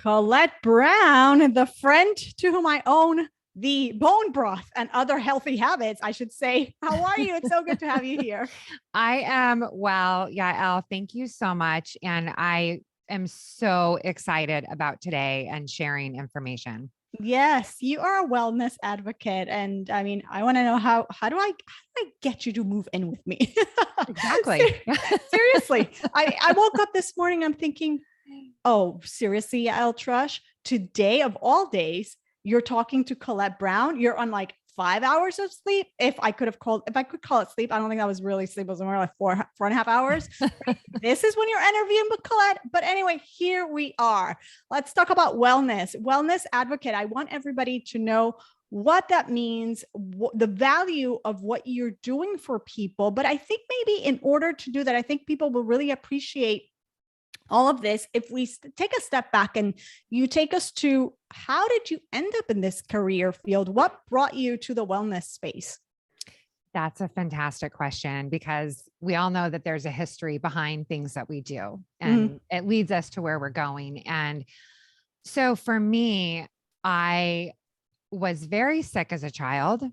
Colette Brown, the friend to whom I own the bone broth and other healthy habits, I should say. How are you? It's so good to have you here. I am well, Yael. Thank you so much. And I am so excited about today and sharing information. Yes, you are a wellness advocate. And I mean, I want to know how do I get you to move in with me? Exactly. Seriously. I woke up this morning, I'm thinking, oh, seriously, Yael Trusch, today of all days, you're talking to Colette Brown. You're on like 5 hours of sleep. If I could call it sleep, I don't think that was really sleep. It was more like 4.5 hours. This is when you're interviewing with Colette. But anyway, here we are. Let's talk about wellness advocate. I want everybody to know what that means, the value of what you're doing for people. But I think maybe in order to do that, I think people will really appreciate all of this if we take a step back and you take us to how did you end up in this career field? What brought you to the wellness space? That's a fantastic question because we all know that there's a history behind things that we do and it leads us to where we're going. And so for me, I was very sick as a child.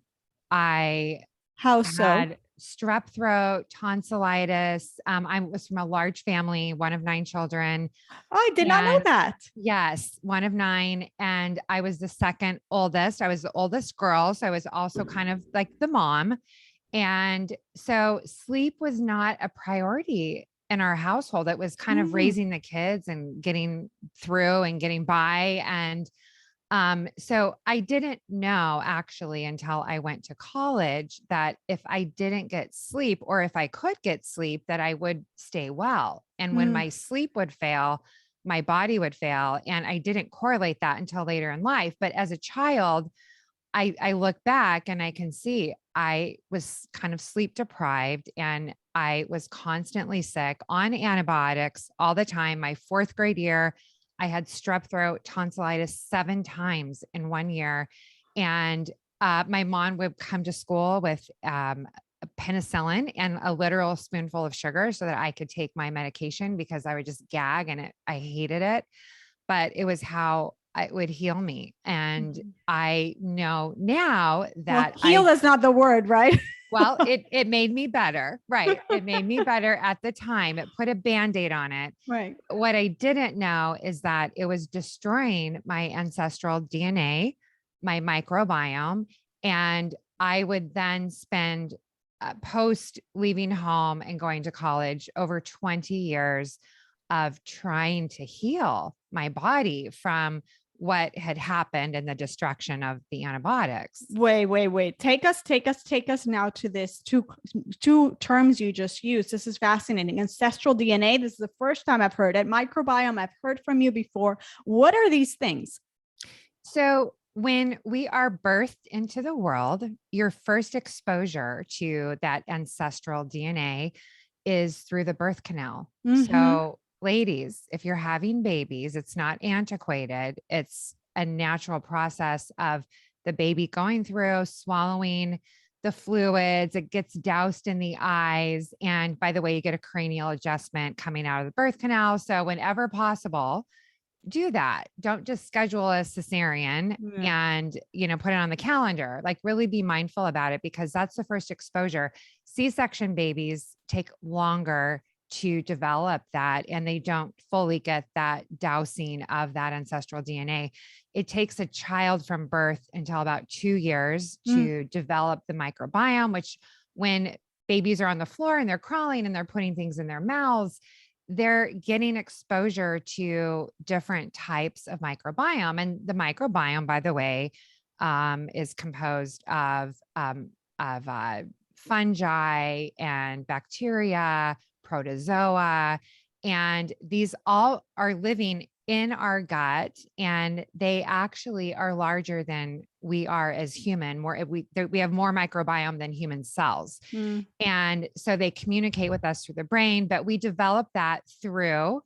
I How so? had strep throat, tonsillitis. I was from a large family, one of 9 children. Oh, I did not know that. Yes, one of 9. And I was the second oldest. I was the oldest girl. So I was also kind of like the mom. And so sleep was not a priority in our household. It was kind of raising the kids and getting through and getting by. And so I didn't know actually until I went to college that if I didn't get sleep or if I could get sleep, that I would stay well. And when my sleep would fail, my body would fail. And I didn't correlate that until later in life. But as a child, I look back and I can see I was kind of sleep deprived and I was constantly sick on antibiotics all the time. My 4th grade year, I had strep throat, tonsillitis 7 times in 1 year. And my mom would come to school with penicillin and a literal spoonful of sugar so that I could take my medication because I would just gag and I hated it. But it was how it would heal me. And I know now that heal is not the word, right? Well, it made me better. Right. It made me better at the time. It put a Band-Aid on it. Right. What I didn't know is that it was destroying my ancestral DNA, my microbiome. And I would then spend post leaving home and going to college over 20 years of trying to heal my body from what had happened and the destruction of the antibiotics. Wait. Take us now to this two terms you just used. This is fascinating. Ancestral DNA. This is the first time I've heard it. Microbiome. I've heard from you before. What are these things? So when we are birthed into the world, your first exposure to that ancestral DNA is through the birth canal. So ladies, if you're having babies, it's not antiquated. It's a natural process of the baby going through, swallowing the fluids. It gets doused in the eyes. And by the way, you get a cranial adjustment coming out of the birth canal. So whenever possible, do that. Don't just schedule a cesarean and, put it on the calendar. Like really be mindful about it because that's the first exposure. C-section babies take longer to develop that and they don't fully get that dousing of that ancestral DNA. It takes a child from birth until about 2 years to develop the microbiome, which when babies are on the floor and they're crawling and they're putting things in their mouths, they're getting exposure to different types of microbiome. And the microbiome, by the way, is composed of fungi and bacteria, protozoa, and these all are living in our gut, and they actually are larger than we are as human. We have more microbiome than human cells. And so they communicate with us through the brain, but we develop that through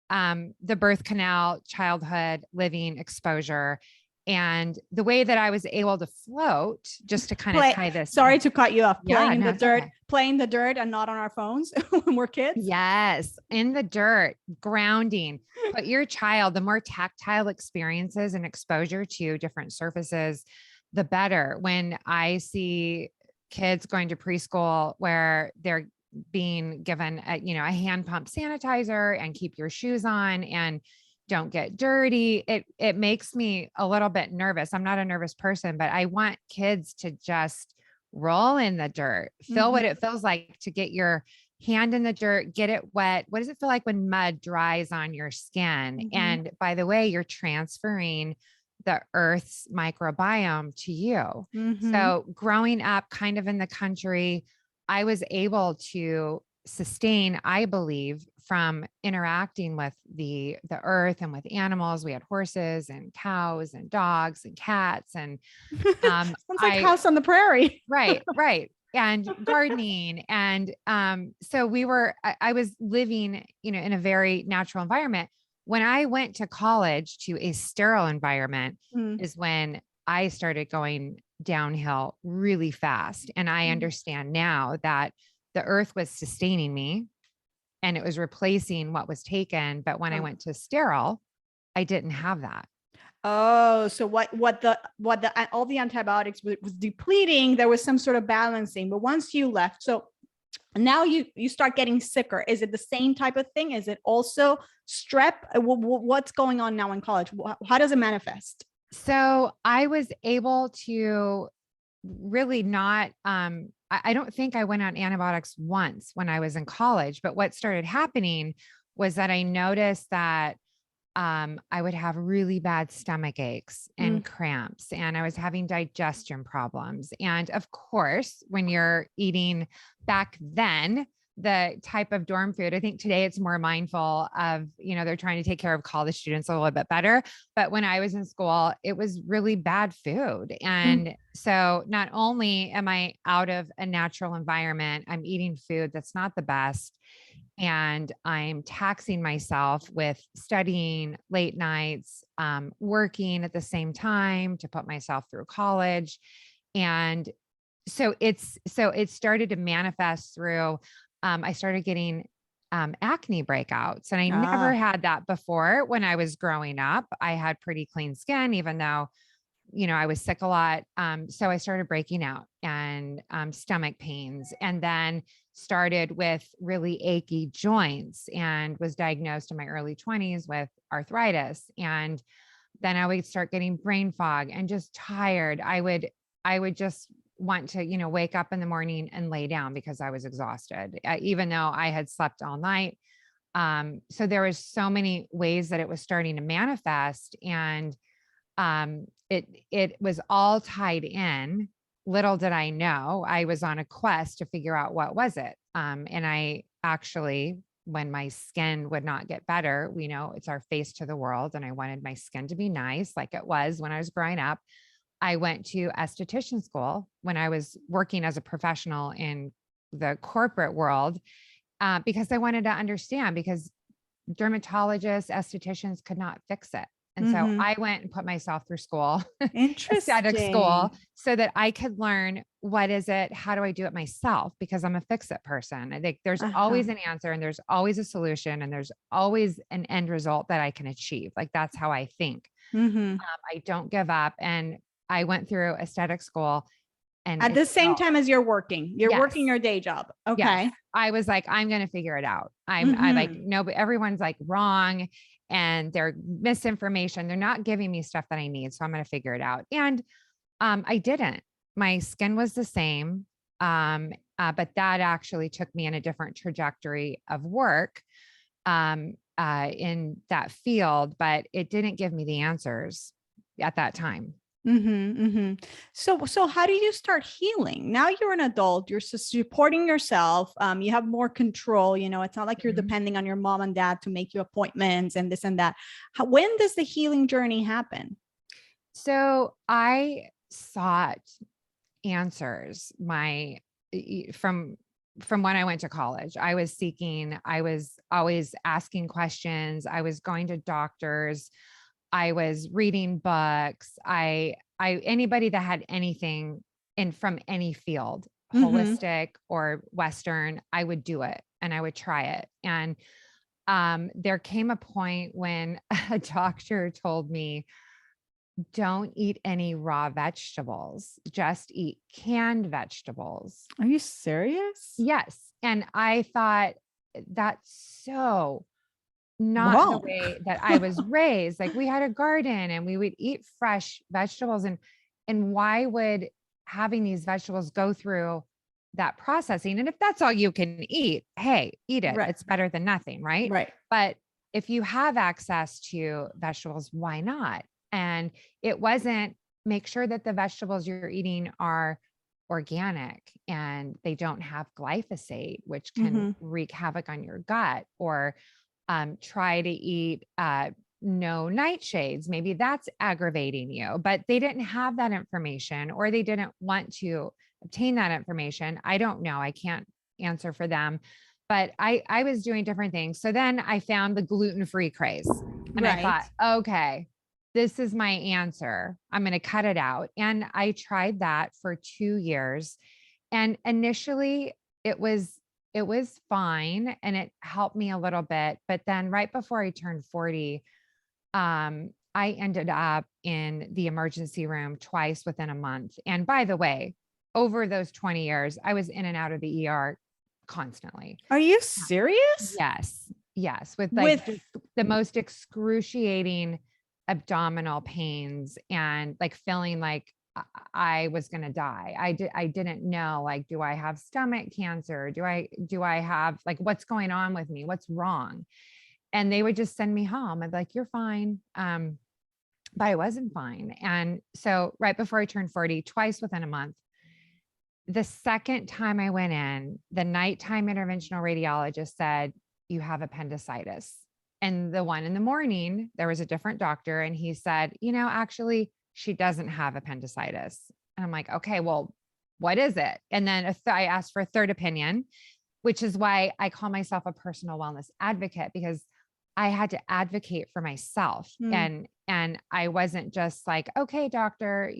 the birth canal, childhood, living exposure. And the way that I was able to float, just to kind of tie this. Sorry to cut you off. Yeah, Playing in no, the it's dirt, okay. playing the dirt and not on our phones when we're kids. Yes, in the dirt, grounding. Put your child, the more tactile experiences and exposure to different surfaces, the better. When I see kids going to preschool where they're being given a hand pump sanitizer and keep your shoes on and don't get dirty, it makes me a little bit nervous. I'm not a nervous person, but I want kids to just roll in the dirt, feel what it feels like to get your hand in the dirt, get it wet. What does it feel like when mud dries on your skin? And by the way, you're transferring the earth's microbiome to you. So growing up kind of in the country, I was able to sustain, I believe, from interacting with the earth and with animals. We had horses and cows and dogs and cats and sounds like House on the Prairie. right. And gardening. And so I was living, in a very natural environment. When I went to college to a sterile environment is when I started going downhill really fast. And I understand now that the earth was sustaining me and it was replacing what was taken. But when I went to sterile, I didn't have that. Oh, so what the all the antibiotics was depleting, there was some sort of balancing, but once you left, so now you start getting sicker. Is it the same type of thing? Is it also strep? What's going on now in college? How does it manifest? So I was able to really not, I don't think I went on antibiotics once when I was in college, but what started happening was that I noticed that I would have really bad stomach aches and cramps, and I was having digestion problems. And of course, when you're eating back then, the type of dorm food, I think today it's more mindful of, they're trying to take care of college students a little bit better. But when I was in school, it was really bad food. And so not only am I out of a natural environment, I'm eating food that's not the best. And I'm taxing myself with studying late nights, working at the same time to put myself through college. And so it started to manifest through, I started getting acne breakouts, and I never had that before. When I was growing up, I had pretty clean skin, even though I was sick a lot. So I started breaking out and stomach pains, and then started with really achy joints and was diagnosed in my early 20s with arthritis. And then I would start getting brain fog and just tired. I would just want to, wake up in the morning and lay down because I was exhausted, even though I had slept all night. So there was so many ways that it was starting to manifest, and it was all tied in. Little did I know, I was on a quest to figure out what was it. And I actually, when my skin would not get better, we know it's our face to the world, and I wanted my skin to be nice like it was when I was growing up. I went to esthetician school when I was working as a professional in the corporate world, because I wanted to understand, because dermatologists, estheticians could not fix it. And so I went and put myself through school, aesthetic school, so that I could learn, what is it? How do I do it myself? Because I'm a fix-it person. I think there's always an answer, and there's always a solution, and there's always an end result that I can achieve. Like, that's how I think. I don't give up. And I went through aesthetic school. And at the same time as you're working your day job. Okay. Yes. I was like, I'm going to figure it out. I like, no, but everyone's like wrong, and they're misinformation. They're not giving me stuff that I need. So I'm going to figure it out. And I didn't. My skin was the same. But that actually took me in a different trajectory of work in that field, but it didn't give me the answers at that time. So how do you start healing? Now you're an adult, you're supporting yourself. You have more control. It's not like you're depending on your mom and dad to make you appointments and this and that. When does the healing journey happen? So I sought answers from when I went to college. I was always asking questions. I was going to doctors. I was reading books. Anybody that had anything from any field, holistic or Western, I would do it and I would try it. And there came a point when a doctor told me, don't eat any raw vegetables, just eat canned vegetables. Are you serious? Yes. And I thought, that's so not Wrong. the way that I was raised. Like, we had a garden and we would eat fresh vegetables, and why would having these vegetables go through that processing? And if that's all you can eat, hey, eat it. Right. It's better than nothing, right? Right. But if you have access to vegetables, why not? And it wasn't, make sure that the vegetables you're eating are organic and they don't have glyphosate, which can wreak havoc on your gut, or try to eat no nightshades. Maybe that's aggravating you, but they didn't have that information, or they didn't want to obtain that information. I don't know. I can't answer for them, but I was doing different things. So then I found the gluten-free craze, and I thought, okay, this is my answer. I'm going to cut it out. And I tried that for 2 years. And initially it was fine and it helped me a little bit. But then right before I turned 40, I ended up in the emergency room twice within a month. And by the way, over those 20 years, I was in and out of the ER constantly. Are you serious? Yes. Yes. With like the most excruciating abdominal pains, and like feeling like I was going to die. I didn't know, like, do I have stomach cancer? Do I have, like, what's going on with me? What's wrong? And they would just send me home. I'd be like, you're fine. But I wasn't fine. And so right before I turned 40, twice within a month, the second time I went in, the nighttime interventional radiologist said, you have appendicitis. And the one in the morning, there was a different doctor, and he said, actually, she doesn't have appendicitis. And I'm like, okay, well, what is it? And then I asked for a third opinion, which is why I call myself a personal wellness advocate, because I had to advocate for myself. And I wasn't just like, okay, doctor,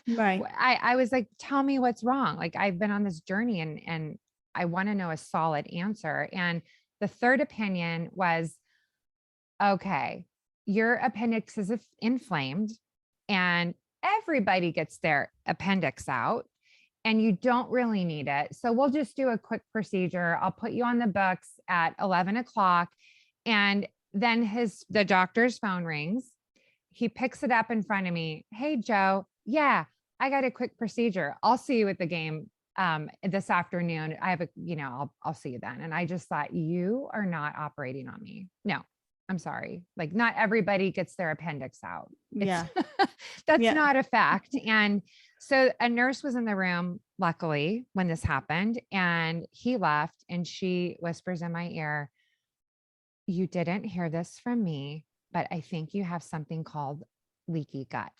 right. I was like, tell me what's wrong. Like, I've been on this journey and I want to know a solid answer. And the third opinion was, okay, your appendix is inflamed, and everybody gets their appendix out, and you don't really need it. So we'll just do a quick procedure. I'll put you on the books at 11 o'clock. And then the doctor's phone rings. He picks it up in front of me. Hey, Joe. Yeah, I got a quick procedure. I'll see you at the game this afternoon. I have I'll see you then. And I just thought, you are not operating on me. No, I'm sorry. Like, not everybody gets their appendix out. Yeah. That's not a fact. And so a nurse was in the room, luckily, when this happened, and he left, and she whispers in my ear, you didn't hear this from me, but I think you have something called leaky gut.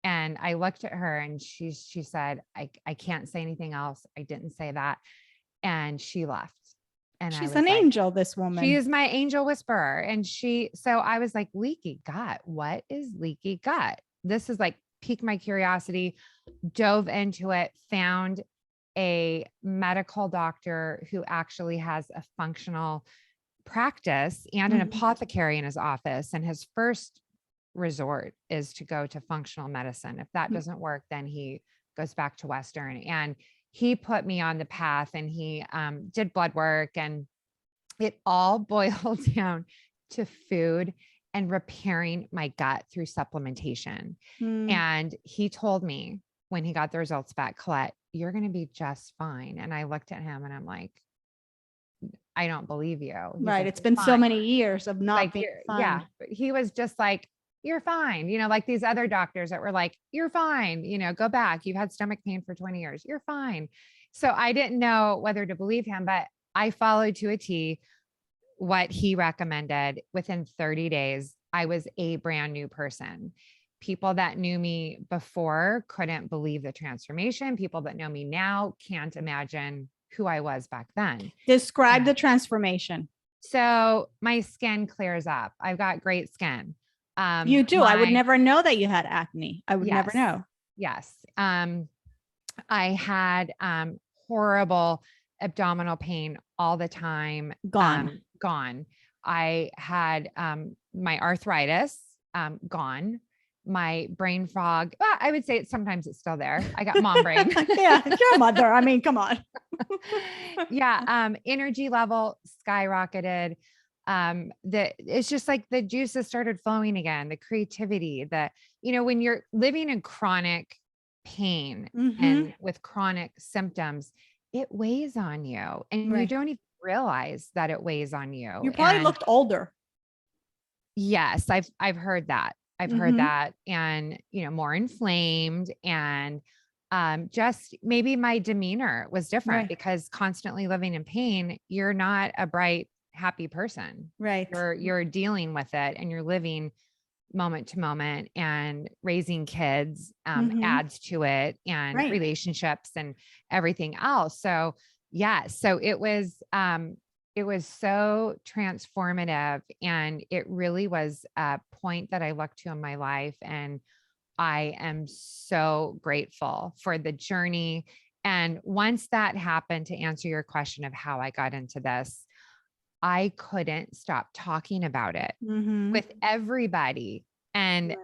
And I looked at her, and she said, I can't say anything else. I didn't say that. And she left. And she's an angel, this woman. She is my angel whisperer. And so I was like, leaky gut. What is leaky gut? This is like piqued my curiosity, dove into it, found a medical doctor who actually has a functional practice and an apothecary in his office. And his first resort is to go to functional medicine. If that doesn't work, then he goes back to Western. And he put me on the path, and he did blood work, and it all boiled down to food and repairing my gut through supplementation. And he told me when he got the results back, Colette, you're going to be just fine. And I looked at him and I'm like, I don't believe you. Right. It's been so many years of not like, being fine. Yeah. He was just like, you're fine. Like these other doctors that were like, you're fine. Go back. You've had stomach pain for 20 years. You're fine. So I didn't know whether to believe him, but I followed to a T what he recommended. Within 30 days, I was a brand new person. People that knew me before couldn't believe the transformation. People that know me now can't imagine who I was back then. Describe the transformation. So my skin clears up. I've got great skin. You do. I would never know that you had acne. I would never Yes. know. Yes. I had horrible abdominal pain all the time. Gone. Gone. I had my arthritis gone. My brain fog. Well, I would say sometimes it's still there. I got mom brain. Yeah, you're a mother. I mean, come on. Yeah. Energy level skyrocketed. It's just like the juices started flowing again, the creativity, when you're living in chronic pain and with chronic symptoms, it weighs on you and you don't even realize that it weighs on you. You probably looked older. Yes. I've heard that. I've heard that, and, more inflamed, and just maybe my demeanor was different because constantly living in pain, you're not a bright, happy person. Right. You're dealing with it, and you're living moment to moment, and raising kids adds to it, and relationships and everything else. So so it was so transformative, and it really was a point that I looked to in my life. And I am so grateful for the journey. And once that happened, to answer your question of how I got into this, I couldn't stop talking about it with everybody. And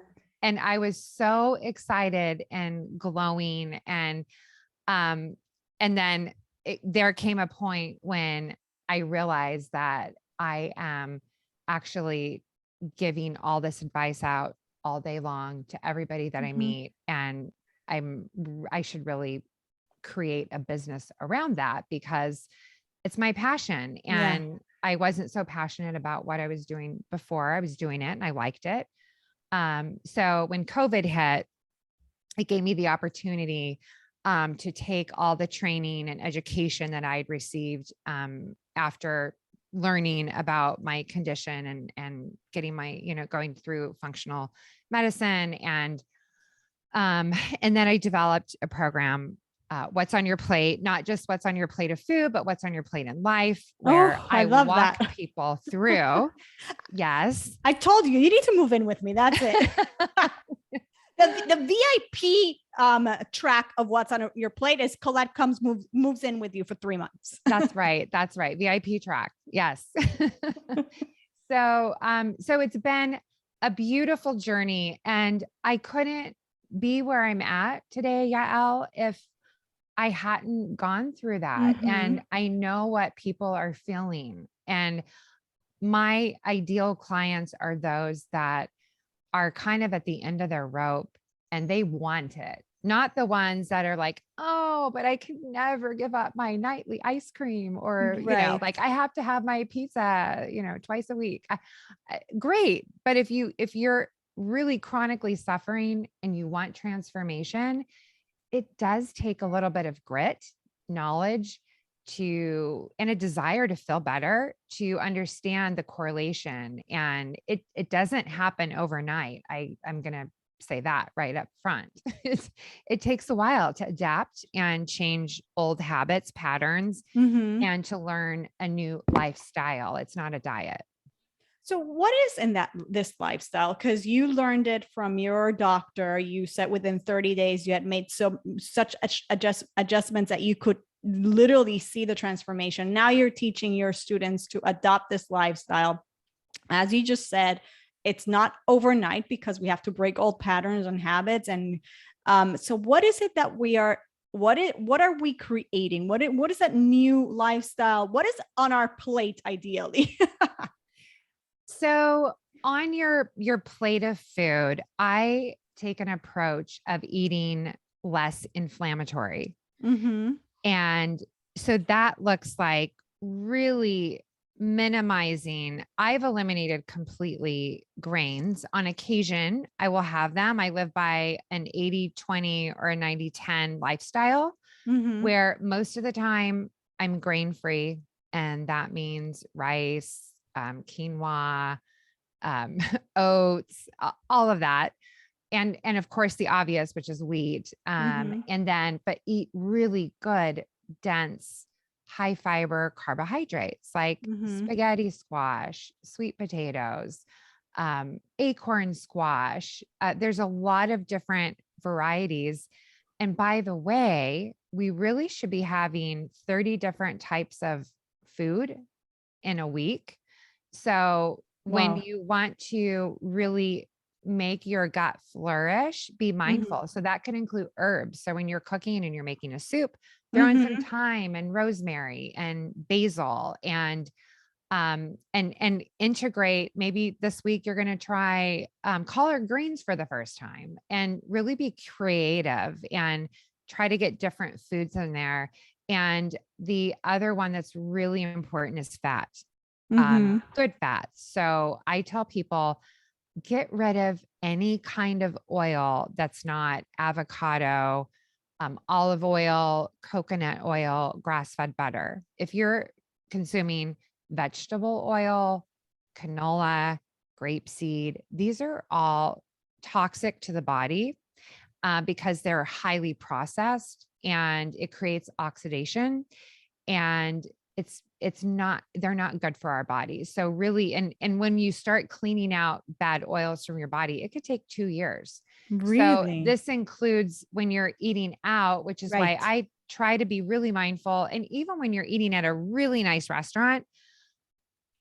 I was so excited and glowing. And then there came a point when I realized that I am actually giving all this advice out all day long to everybody that I meet. And I should really create a business around that, because it's my passion. And I wasn't so passionate about what I was doing before. I was doing it and I liked it. So when COVID hit, it gave me the opportunity to take all the training and education that I'd received after learning about my condition and getting my, going through functional medicine. And then I developed a program, What's on Your Plate, not just what's on your plate of food, but what's on your plate in life, where I love walk that. people through. Yes. I told you need to move in with me. That's it. The VIP track of What's on Your Plate is Colette moves in with you for 3 months. That's right. That's right. VIP track. Yes. So it's been a beautiful journey, and I couldn't be where I'm at today, Yael, if I hadn't gone through that. And I know what people are feeling. And my ideal clients are those that are kind of at the end of their rope and they want it. Not the ones that are like, oh, but I could never give up my nightly ice cream, or, like I have to have my pizza, twice a week. Great. But if you're really chronically suffering and you want transformation, it does take a little bit of grit, knowledge, and a desire to feel better, to understand the correlation. And it doesn't happen overnight. I'm going to say that right up front. It takes a while to adapt and change old habits, patterns, and to learn a new lifestyle. It's not a diet. So what is in this lifestyle? Because you learned it from your doctor. You said within 30 days you had made such adjustments that you could literally see the transformation. Now you're teaching your students to adopt this lifestyle. As you just said, it's not overnight because we have to break old patterns and habits. And so what is it that what are we creating? What is that new lifestyle? What is on our plate ideally? So on your plate of food, I take an approach of eating less inflammatory. And so that looks like really minimizing. I've eliminated completely grains. On occasion, I will have them. I live by an 80-20 or a 90-10 lifestyle, where most of the time I'm grain-free. And that means rice, quinoa, oats, all of that. And of course the obvious, which is wheat. But eat really good, dense, high fiber carbohydrates like spaghetti squash, sweet potatoes, acorn squash. There's a lot of different varieties. And by the way, we really should be having 30 different types of food in a week. So when Wow. you want to really make your gut flourish, be mindful. So that can include herbs. So when you're cooking and you're making a soup, throw in some thyme and rosemary and basil and integrate. Maybe this week you're going to try collard greens for the first time and really be creative and try to get different foods in there. And the other one that's really important is fat, good fats. So I tell people, get rid of any kind of oil that's not avocado, olive oil, coconut oil, grass-fed butter. If you're consuming vegetable oil, canola, grapeseed, these are all toxic to the body because they're highly processed and it creates oxidation, and they're not good for our bodies. So really, and when you start cleaning out bad oils from your body, it could take 2 years. So Really? this includes when you're eating out, which is why Right. I try to be really mindful. And even when you're eating at a really nice restaurant,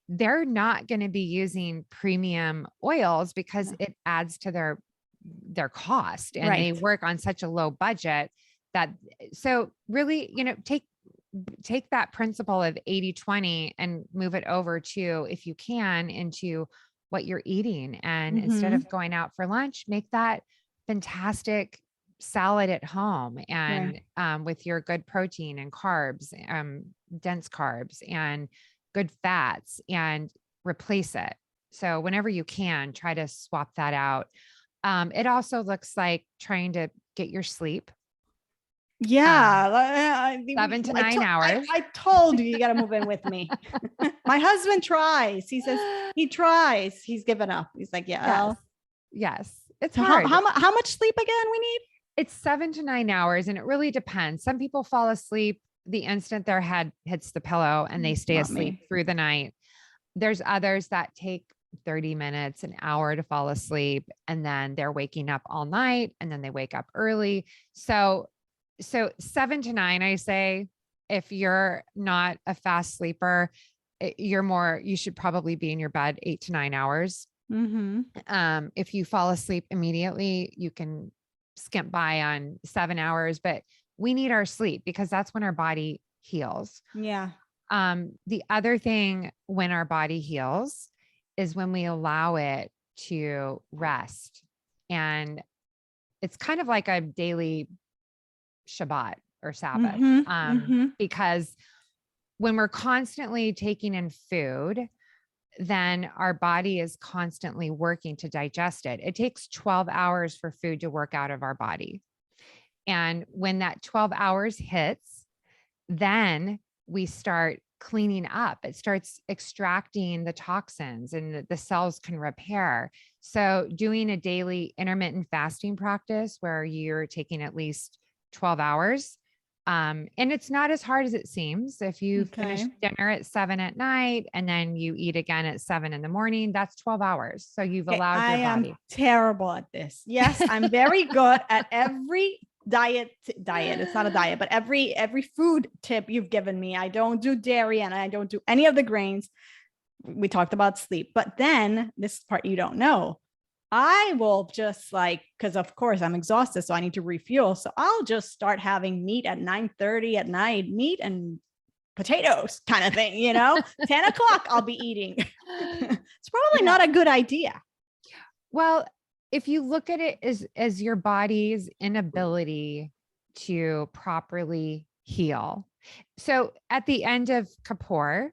they're not going to be using premium oils because No. it adds to their cost, and they Right. work on such a low budget that, so really, take that principle of 80-20 and move it over to, if you can, into what you're eating. And instead of going out for lunch, make that fantastic salad at home and with your good protein and carbs, dense carbs and good fats, and replace it. So whenever you can, try to swap that out. It also looks like trying to get your sleep. Yeah. 7 to 9 hours. I told you got to move in with me. My husband tries. He says he tries. He's given up. He's like, yeah. Yes. It's So hard. how much sleep again we need? It's 7 to 9 hours, and it really depends. Some people fall asleep the instant their head hits the pillow and they stay asleep through the night. There's others that take 30 minutes, an hour to fall asleep, and then they're waking up all night, and then they wake up early. So 7 to 9, I say, if you're not a fast sleeper, you should probably be in your bed 8 to 9 hours. If you fall asleep immediately, you can skimp by on 7 hours, but we need our sleep because that's when our body heals. Yeah. The other thing when our body heals is when we allow it to rest. And it's kind of like a daily Shabbat or Sabbath, because when we're constantly taking in food, then our body is constantly working to digest it. It takes 12 hours for food to work out of our body. And when that 12 hours hits, then we start cleaning up. It starts extracting the toxins and the cells can repair. So doing a daily intermittent fasting practice where you're taking at least 12 hours. And it's not as hard as it seems. If you finish dinner at 7 at night and then you eat again at 7 in the morning, that's 12 hours. So you've allowed your body. I am terrible at this. Yes, I'm very good at every diet. It's not a diet, but every food tip you've given me. I don't do dairy and I don't do any of the grains. We talked about sleep, but then this part you don't know. I will just because of course I'm exhausted, so I need to refuel. So I'll just start having meat at 9:30 at night, meat and potatoes kind of thing, 10 o'clock I'll be eating. It's probably not a good idea. Well, if you look at it as your body's inability to properly heal. So at the end of Kippur,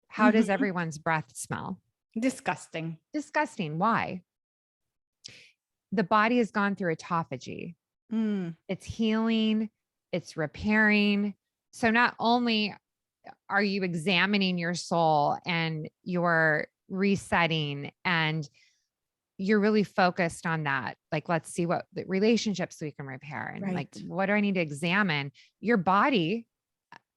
how does everyone's breath smell? Disgusting. Disgusting. Why? The body has gone through autophagy. It's healing, it's repairing. So not only are you examining your soul and you're resetting and you're really focused on that. Like, let's see what the relationships we can repair. And like, what do I need to examine? Your body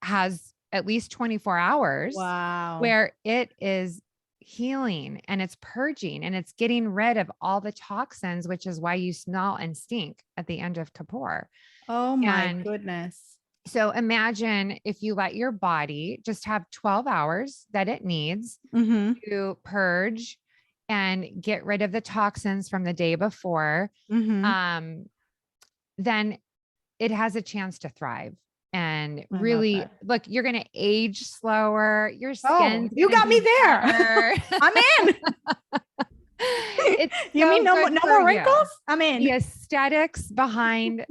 has at least 24 hours where it is healing and it's purging and it's getting rid of all the toxins, which is why you smell and stink at the end of Kippur. Oh my And goodness. so imagine if you let your body just have 12 hours that it needs Mm-hmm. to purge and get rid of the toxins from the day before, Mm-hmm. then it has a chance to thrive. And I love really, that. look, you're going to age slower. Your Oh, skin's you going to got me be there. better. I'm in. It's You so mean no good no for more you. wrinkles? I'm The in. aesthetics behind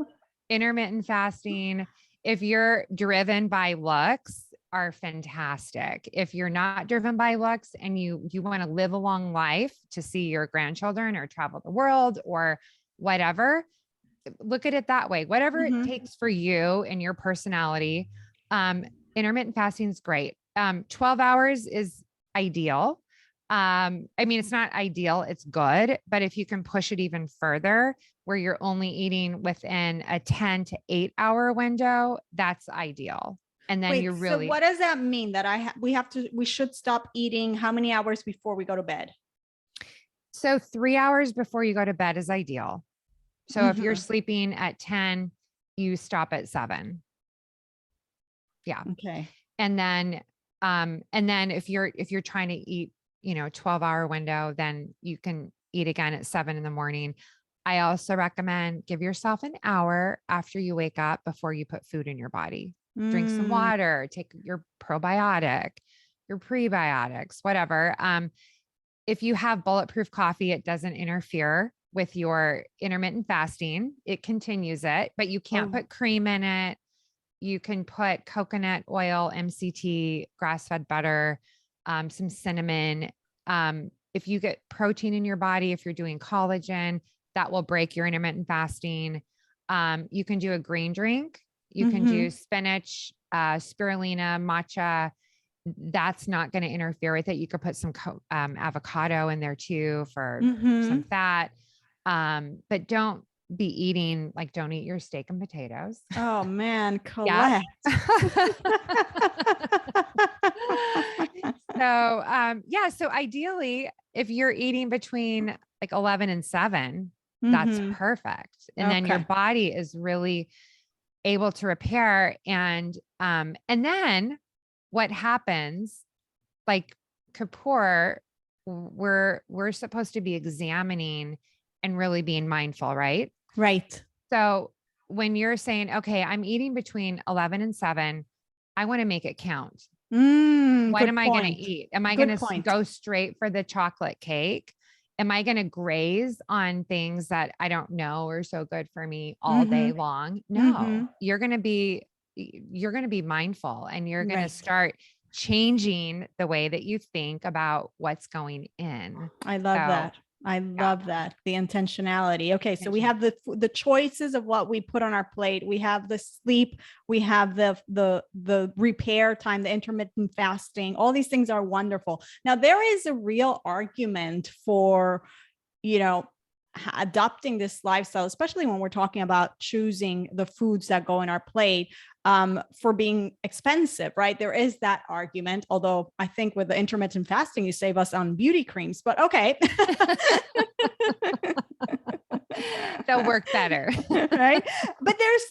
intermittent fasting, if you're driven by looks, are fantastic. If you're not driven by looks and you want to live a long life to see your grandchildren or travel the world or whatever, look at it that way. Whatever it Mm-hmm. takes for you and your personality, intermittent fasting is great. 12 hours is ideal. I mean, it's not ideal, it's good, but if you can push it even further, where you're only eating within a 10 to 8 hour window, that's ideal. And then Wait, you're so really, what does that mean that we should stop eating how many hours before we go to bed? so 3 hours before you go to bed is ideal. So if you're Mm-hmm. sleeping at 10, you stop at 7. Yeah. Okay. And then if you're trying to eat, 12-hour window, then you can eat again at 7 in the morning. I also recommend give yourself an hour after you wake up before you put food in your body. Drink some Mm, water, take your probiotic, your prebiotics, whatever. If you have bulletproof coffee, it doesn't interfere with your intermittent fasting. It continues it, but you can't oh, put cream in it. You can put coconut oil, MCT, grass-fed butter, some cinnamon. If you get protein in your body, if you're doing collagen, that will break your intermittent fasting. You can do a green drink. You can do mm-hmm. spinach, spirulina, matcha. That's not going to interfere with it. You could put some avocado in there too for some Mm-hmm. fat. But don't be eating, like, don't eat your steak and potatoes. Oh man, Yeah. Colette. So ideally, if you're eating between like 11 and 7, that's Mm-hmm. perfect. And then your Okay. body is really able to repair. And then what happens, like Kapoor, we're supposed to be examining and really being mindful, right? Right. So when you're saying, okay, I'm eating between 11 and 7, I want to make it count. What Good am I going to point. eat? Am I Good going to point. go straight for the chocolate cake? Am I going to graze on things that I don't know are so good for me all Mm-hmm. day long? Mm-hmm. No, you're going to be mindful and you're going to Right. start changing the way that you think about what's going in. I love So, that. I yeah. love that. The intentionality. Okay, so we Intention. have the choices of what we put on our plate. We have the sleep, we have the repair time, the intermittent fasting. All these things are wonderful. Now there is a real argument for, you know, adopting this lifestyle, especially when we're talking about choosing the foods that go in our plate, for being expensive, right? There is that argument, although I think with the intermittent fasting, you save us on beauty creams, but okay. They'll work better. Right. But there's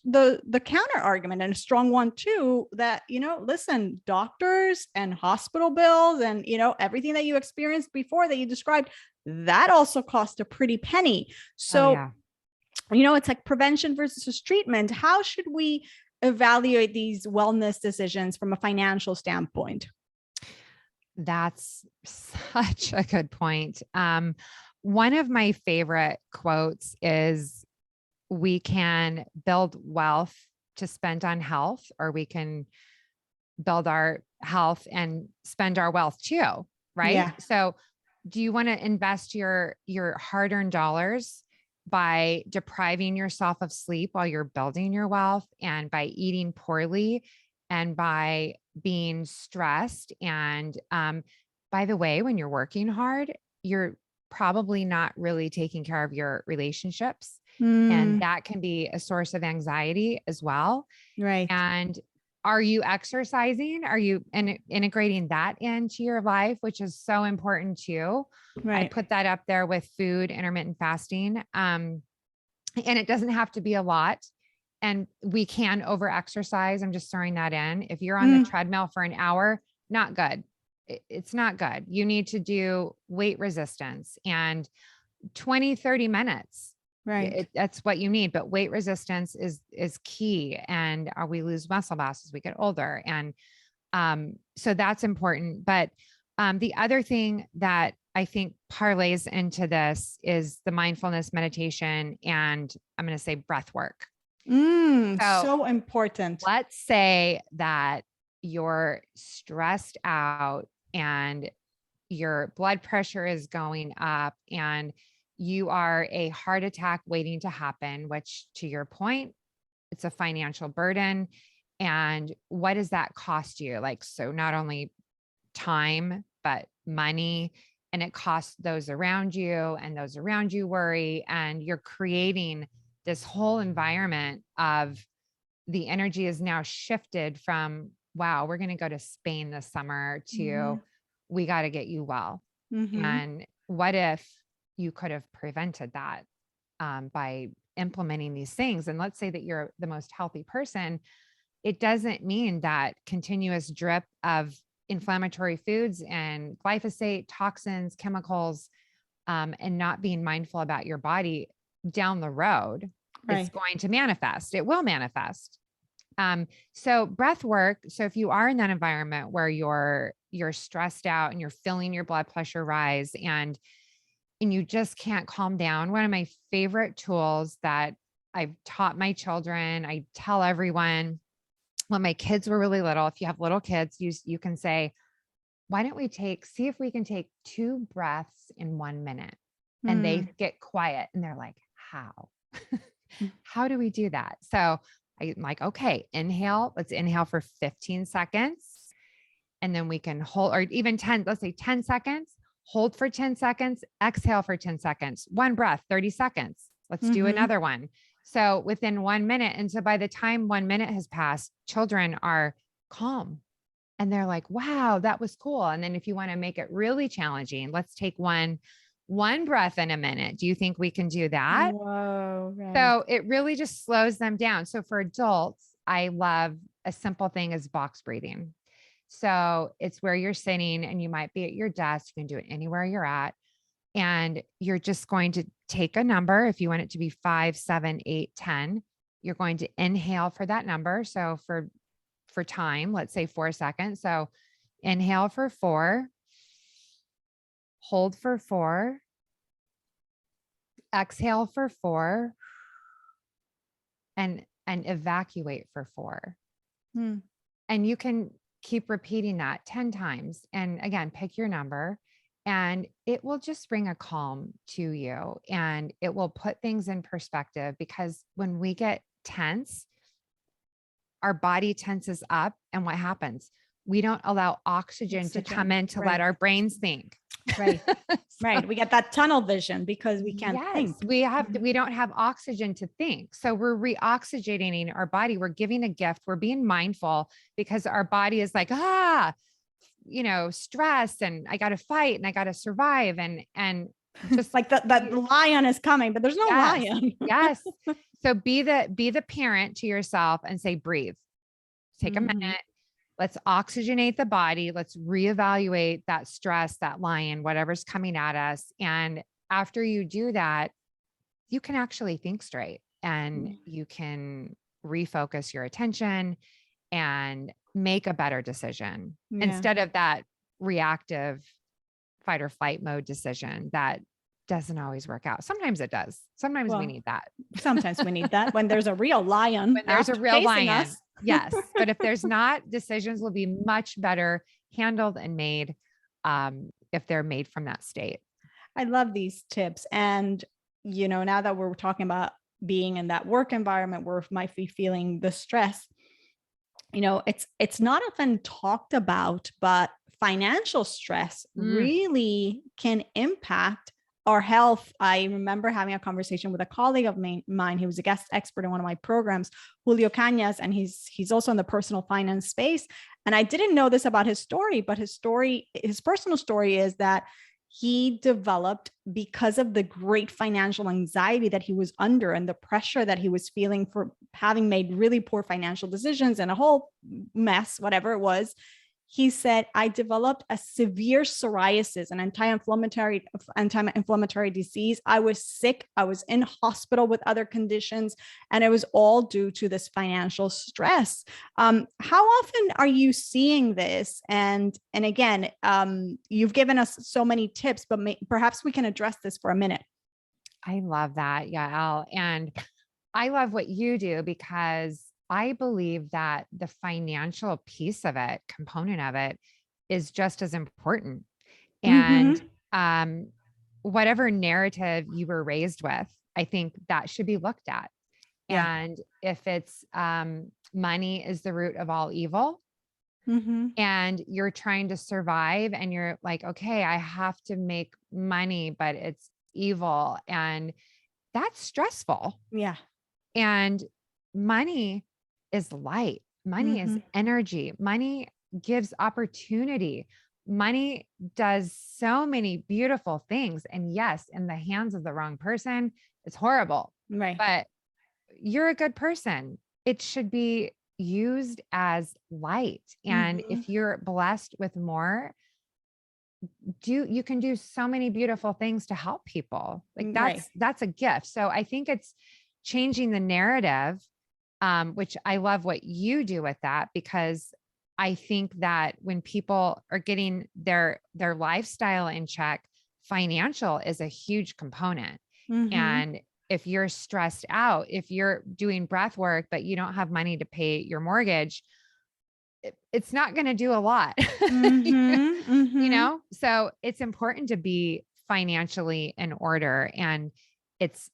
the counter argument, and a strong one too, that, listen, doctors and hospital bills and, everything that you experienced before that you described, that also cost a pretty penny. Oh, So, yeah. It's like prevention versus treatment. How should we evaluate these wellness decisions from a financial standpoint? That's such a good point. One of my favorite quotes is, we can build wealth to spend on health, or we can build our health and spend our wealth too, right? Yeah. So do you want to invest your hard-earned dollars by depriving yourself of sleep while you're building your wealth, and by eating poorly, and by being stressed? And by the way, when you're working hard, you're probably not really taking care of your relationships. And that can be a source of anxiety as well. Right. And Are you exercising? Are you integrating that into your life, which is so important too? I Right. put that up there with food, intermittent fasting. And it doesn't have to be a lot. And we can over exercise. I'm just throwing that in. If you're on the treadmill for an hour, not good. It's not good. You need to do weight resistance and 20, 30 minutes. Right. That's what you need. But weight resistance is key. And we lose muscle mass as we get older. And so that's important. But the other thing that I think parlays into this is the mindfulness meditation, and I'm going to say breath work. So important. Let's say that you're stressed out and your blood pressure is going up and you are a heart attack waiting to happen, which to your point, it's a financial burden. And what does that cost you? Like, so not only time, but money, and it costs those around you, and those around you worry, and you're creating this whole environment of the energy is now shifted from, wow, we're going to go to Spain this summer to we got to get you well. And what if you could have prevented that by implementing these things? And let's say that you're the most healthy person. It doesn't mean that continuous drip of inflammatory foods and glyphosate, toxins, chemicals, and not being mindful about your body down the road, it's going to manifest. It will manifest. So breath work. So if you are in that environment where you're stressed out and you're feeling your blood pressure rise and you just can't calm down, one of my favorite tools that I've taught my children, I tell everyone when my kids were really little, if you have little kids, you can say, why don't we see if we can take 2 breaths in 1 minute? And they get quiet and they're like, how? How do we do that? So I'm like, okay, inhale. Let's inhale for 15 seconds. And then we can hold, or even 10, let's say 10 seconds, hold for 10 seconds, exhale for 10 seconds, 1 breath, 30 seconds. Let's do another one. So within 1 minute. And so by the time 1 minute has passed, children are calm and they're like, wow, that was cool. And then if you want to make it really challenging, let's take one breath in a minute. Do you think we can do that? Whoa, right. So it really just slows them down. So for adults, I love a simple thing as box breathing. So it's where you're sitting and you might be at your desk. You can do it anywhere you're at. And you're just going to take a number. If you want it to be 5, 7, 8, 10, you're going to inhale for that number. So for time, let's say 4 seconds. So inhale for 4, hold for 4, exhale for 4, and evacuate for 4. And you can keep repeating that 10 times. And again, pick your number and it will just bring a calm to you and it will put things in perspective, because when we get tense, our body tenses up. And what happens? We don't allow oxygen to come in to let our brains think. Right. Right. We get that tunnel vision because we can't think. We don't have oxygen to think. So we're reoxygenating our body. We're giving a gift. We're being mindful because our body is like, stress, and I got to fight and I got to survive. And just like the lion is coming, but there's no lion. Yes. So be the parent to yourself and say, breathe, take a minute. Let's oxygenate the body. Let's reevaluate that stress, that lion, whatever's coming at us. And after you do that, you can actually think straight and you can refocus your attention and make a better decision instead of that reactive fight or flight mode decision that doesn't always work out. Sometimes it does. Sometimes we need that. Sometimes we need that when there's a real lion. When there's a real lion. Yes. But if there's not, decisions will be much better handled and made if they're made from that state. I love these tips. And, now that we're talking about being in that work environment where might be feeling the stress, it's not often talked about, but financial stress really can impact our health. I remember having a conversation with a colleague of mine. He was a guest expert in one of my programs, Julio Cañas, and he's also in the personal finance space. And I didn't know this about his story, but his personal story is that he developed, because of the great financial anxiety that he was under and the pressure that he was feeling for having made really poor financial decisions and a whole mess, whatever it was. He said, I developed a severe psoriasis, an anti-inflammatory disease. I was sick. I was in hospital with other conditions, and it was all due to this financial stress. How often are you seeing this? And again, you've given us so many tips, but perhaps we can address this for a minute. I love that, Yael. And I love what you do, because I believe that the financial piece of it, component of it, is just as important. And whatever narrative you were raised with, I think that should be looked at. Yeah. And if it's money is the root of all evil, and you're trying to survive and you're like, okay, I have to make money, but it's evil, and that's stressful. Yeah. And money is light. Money is energy. Money gives opportunity. Money does so many beautiful things. And yes, in the hands of the wrong person, it's horrible. Right. But you're a good person. It should be used as light. And if you're blessed with more, you can do so many beautiful things to help people. Like that's a gift. So I think it's changing the narrative, which I love what you do with that, because I think that when people are getting their lifestyle in check, financial is a huge component. And if you're stressed out, if you're doing breath work, but you don't have money to pay your mortgage, it's not going to do a lot, you know? So it's important to be financially in order, and it's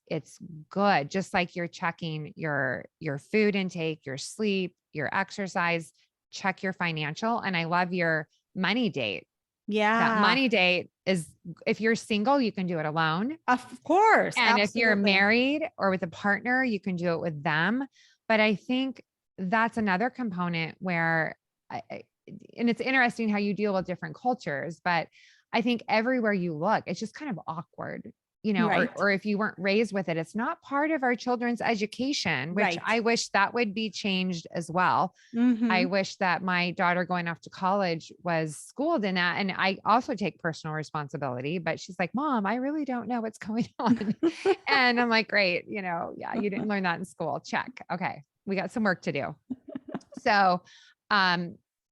good. Just like you're checking your food intake, your sleep, your exercise, check your financial. And I love your money date. Yeah. That money date is, if you're single, you can do it alone. Of course. And if you're married or with a partner, you can do it with them. But I think that's another component where, and it's interesting how you deal with different cultures, but I think everywhere you look, it's just kind of awkward, you know, or if you weren't raised with it, it's not part of our children's education, which I wish that would be changed as well. I wish that my daughter going off to college was schooled in that. And I also take personal responsibility, but she's like, Mom, I really don't know what's going on. And I'm like, great. You know, yeah, you didn't learn that in school. Check. Okay. We got some work to do. So,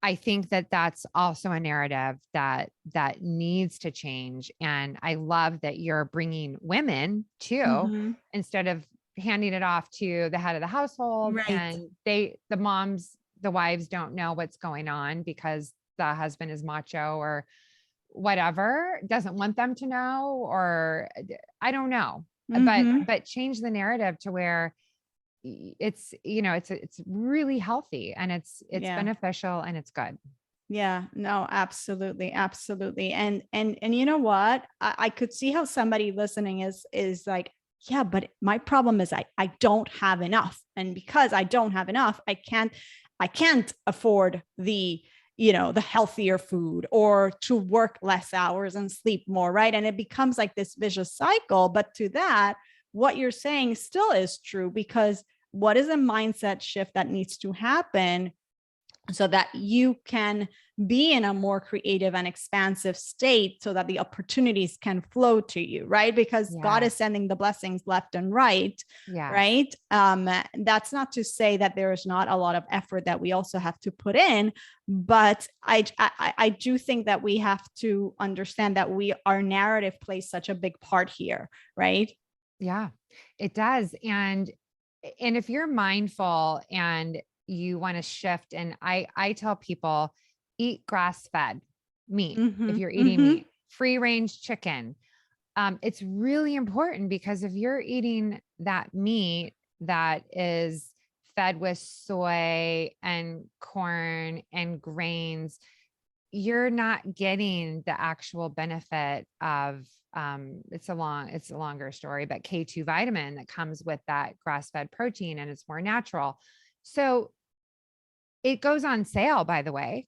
I think that that's also a narrative that needs to change. And I love that you're bringing women too, instead of handing it off to the head of the household. And the wives don't know what's going on because the husband is macho or whatever, doesn't want them to know, or I don't know, but change the narrative to where it's, you know, it's really healthy, and it's beneficial, and it's good. Yeah, no, absolutely. Absolutely. And you know what, I could see how somebody listening is like, yeah, but my problem is I don't have enough. And because I don't have enough, I can't afford the, you know, the healthier food, or to work less hours and sleep more. Right. And it becomes like this vicious cycle. But to that, what you're saying still is true, because what is a mindset shift that needs to happen so that you can be in a more creative and expansive state, so that the opportunities can flow to you, right? Because God is sending the blessings left and right, right? That's not to say that there is not a lot of effort that we also have to put in, but I do think that we have to understand that our narrative plays such a big part here, right? Yeah, it does. And if you're mindful and you want to shift, and I tell people, eat grass-fed meat. If you're eating meat, free range chicken. It's really important, because if you're eating that meat that is fed with soy and corn and grains, you're not getting the actual benefit of, it's a longer story, but K2 vitamin that comes with that grass-fed protein, and it's more natural. So it goes on sale, by the way,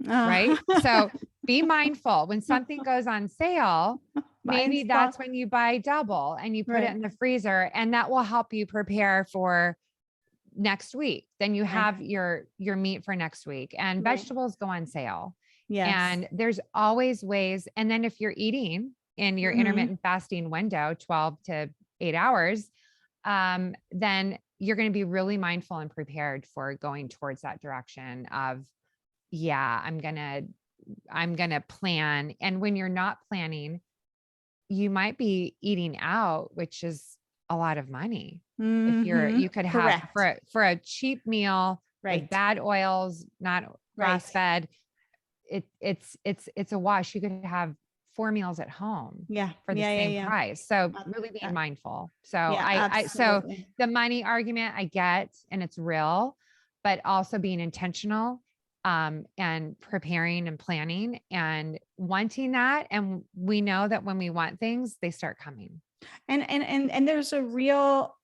right? So be mindful when something goes on sale, maybe that's when you buy double and you put it in the freezer, and that will help you prepare for next week. Then you have your meat for next week, and vegetables go on sale. Yes. And there's always ways. And then if you're eating in your intermittent fasting window, 12 to 8 hours, then you're going to be really mindful and prepared for going towards that direction of, I'm going to plan. And when you're not planning, you might be eating out, which is a lot of money. If you could have for a cheap meal, with bad oils, not grass fed, it's a wash. You could have 4 meals at home for the same price. So really being mindful. So so the money argument I get, and it's real, but also being intentional, and preparing and planning and wanting that. And we know that when we want things, they start coming. And there's a real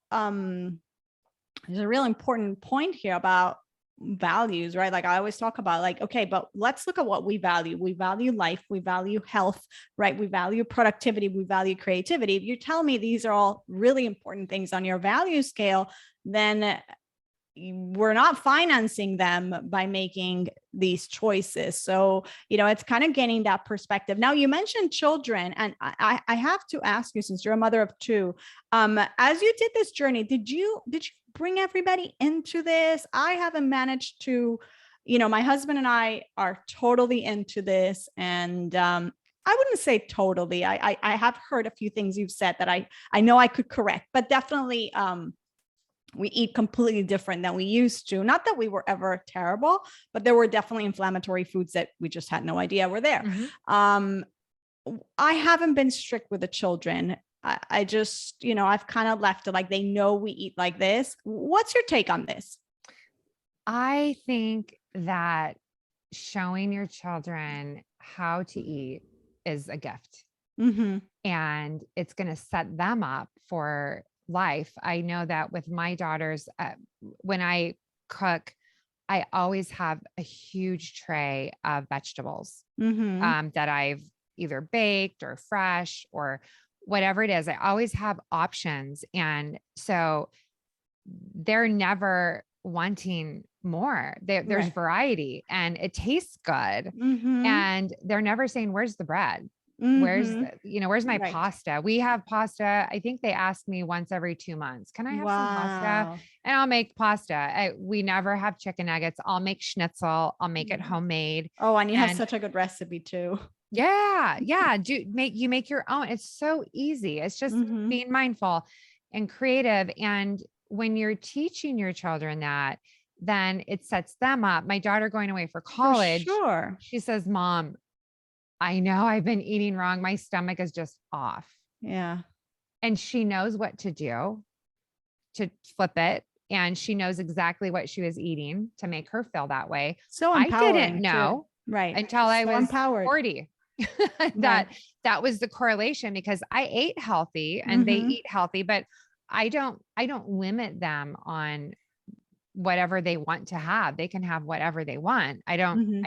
important point here about values, right? Like I always talk about, like, okay, but let's look at what we value. We value life, we value health, right? We value productivity, we value creativity. If you tell me these are all really important things on your value scale, then we're not financing them by making these choices. So, it's kind of getting that perspective. Now, you mentioned children, and I have to ask you, since you're a mother of 2, as you did this journey, did you bring everybody into this? I haven't managed to, my husband and I are totally into this. And I wouldn't say totally. I have heard a few things you've said that I know I could correct, but definitely we eat completely different than we used to. Not that we were ever terrible, but there were definitely inflammatory foods that we just had no idea were there. I haven't been strict with the children. I just, I've kind of left it like they know we eat like this. What's your take on this? I think that showing your children how to eat is a gift. And it's going to set them up for life. I know that with my daughters, when I cook, I always have a huge tray of vegetables that I've either baked or fresh or whatever it is. I always have options. And so they're never wanting more. There's variety, and it tastes good. And they're never saying, where's the bread? Where's where's my pasta? We have pasta. I think they ask me once every 2 months, can I have some pasta? And I'll make pasta. We never have chicken nuggets. I'll make schnitzel. I'll make it homemade. Oh, and you have such a good recipe too. Yeah. You make your own. It's so easy. It's just being mindful and creative. And when you're teaching your children that, then it sets them up. My daughter going away for college, she says, Mom, I know I've been eating wrong. My stomach is just off. Yeah. And she knows what to do to flip it. And she knows exactly what she was eating to make her feel that way. So I didn't know until I was empowered. 40 that was the correlation, because I ate healthy and they eat healthy, but I don't limit them on whatever they want to have. They can have whatever they want. I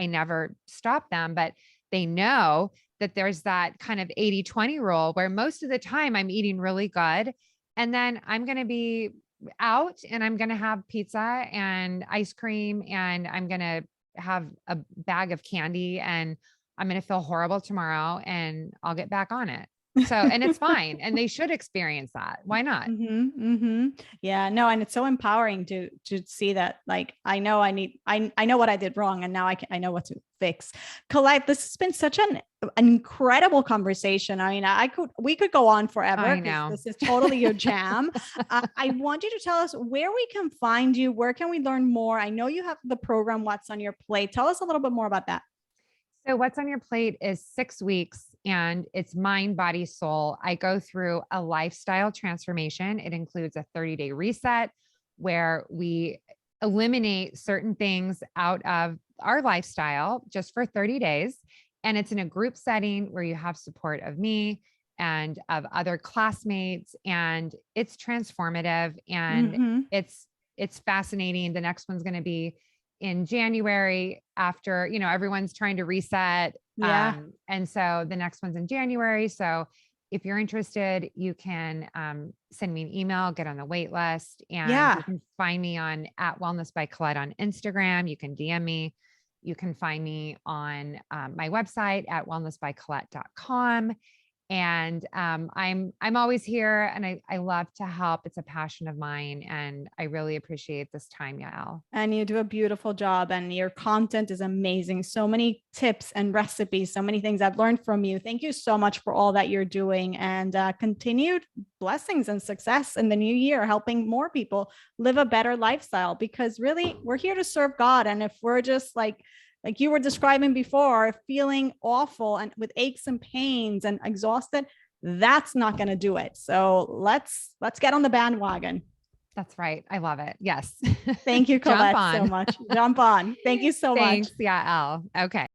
never stop them, but they know that there's that kind of 80-20 rule where most of the time I'm eating really good. And then I'm going to be out and I'm going to have pizza and ice cream, and I'm going to have a bag of candy, and I'm going to feel horrible tomorrow, and I'll get back on it. So, and it's fine. And they should experience that. Why not? Yeah, no. And it's so empowering to see that, like, I know I know what I did wrong, and now I know what to fix. Colette, this has been such an incredible conversation. I mean, we could go on forever. I know. This is totally your jam. I want you to tell us where we can find you. Where can we learn more? I know you have the program, What's on Your Plate. Tell us a little bit more about that. So What's on Your Plate is 6 weeks, and it's mind, body, soul. I go through a lifestyle transformation. It includes a 30-day reset where we eliminate certain things out of our lifestyle just for 30 days. And it's in a group setting where you have support of me and of other classmates. And it's transformative and Mm-hmm. it's fascinating. The next one's going to be in January after, everyone's trying to reset. Yeah. And so the next one's in January. So if you're interested, you can send me an email, get on the wait list, and Yeah. you can find me on at Wellness by Colette on Instagram. You can DM me. You can find me on my website at wellnessbycolette.com. And I'm always here and I love to help. It's a passion of mine. And I really appreciate this time, Yael. And you do a beautiful job and your content is amazing. So many tips and recipes, so many things I've learned from you. Thank you so much for all that you're doing and continued blessings and success in the new year, helping more people live a better lifestyle because really we're here to serve God. And if we're just like you were describing before, feeling awful and with aches and pains and exhausted, that's not going to do it. So let's get on the bandwagon. That's right. I love it. Yes. Thank you, Colette, Jump on. so much. Jump on. Thank you so much. Thanks, Yael. Okay.